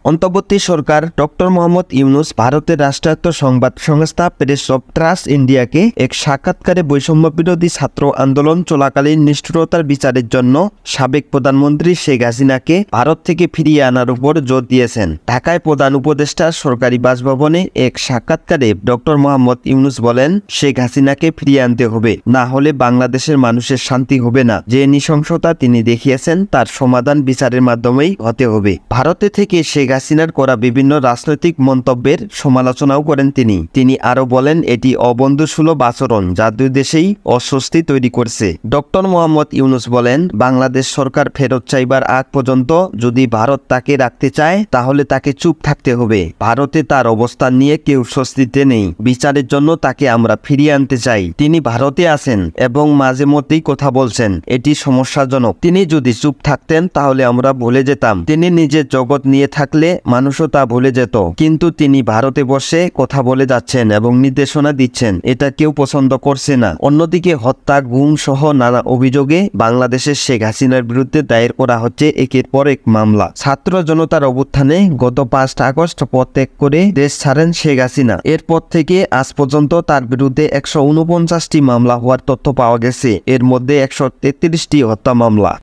অন্তর্বর্তী সরকার ডক্টর মোহাম্মদ ইউনূস ভারতের রাষ্ট্রায়ত্ত সংবাদ সংস্থা প্রেস অব ট্রাস্ট ইন্ডিয়াকে এক সাক্ষাৎকারে বৈষম্য বিরোধী ছাত্র আন্দোলন চলাকালীন নিষ্ঠুরতার বিচারের জন্য সাবেক প্রধানমন্ত্রী শেখ হাসিনাকে ভারত থেকে ফিরিয়ে আনার উপর জোর দিয়েছেন। ঢাকায় প্রধান উপদেষ্টার সরকারি বাসভবনে এক সাক্ষাৎকারে ডক্টর মোহাম্মদ ইউনূস বলেন, শেখ হাসিনাকে ফিরিয়ে আনতে হবে, না হলে বাংলাদেশের মানুষের শান্তি হবে না। যে নৃশংসতা তিনি দেখিয়েছেন তার সমাধান বিচারের মাধ্যমেই হতে হবে। ভারতে থেকে শেখ হাসিনার করা বিভিন্ন রাজনৈতিক মন্তব্যের সমালোচনাও করেন তিনি আরো বলেন, এটি অবন্ধুসুলভ আচরণ যা দুই দেশেই অস্বস্তি তৈরি করছে। ডক্টর মোহাম্মদ ইউনূস বলেন, বাংলাদেশ সরকার ফেরত চাইবার আগ পর্যন্ত যদি ভারত তাকে রাখতে চায় তাহলে তাকে চুপ থাকতে হবে। ভারতে তার অবস্থান নিয়ে কেউ স্বস্তিতে নেই। বিচারের জন্য তাকে আমরা ফিরিয়ে আনতে চাই। তিনি ভারতে আছেন এবং মাঝে মধ্যেই কথা বলছেন, এটি সমস্যাজনক। তিনি যদি চুপ থাকতেন তাহলে আমরা ভুলে যেতাম। তিনি নিজের জগৎ নিয়ে থাকলে মানুষও তা ভুলে যেত, কিন্তু তিনি ভারতে বসে কথা বলে যাচ্ছেন এবং নির্দেশনা দিচ্ছেন। এটা কেউ পছন্দ করছে না। অন্যদিকে হত্যা, গুম সহ নানা অভিযোগে বাংলাদেশের শেখ হাসিনার বিরুদ্ধে দায়ের করা হচ্ছে একের পর এক মামলা। ছাত্র জনতার অভ্যুত্থানে গত ৫ আগস্ট পদ ত্যাগ করে দেশ ছাড়েন শেখ হাসিনা। এরপর থেকে আজ পর্যন্ত তার বিরুদ্ধে ১৪৯টি মামলা হওয়ার তথ্য পাওয়া গেছে। এর মধ্যে ১৩৩টি হত্যা মামলা।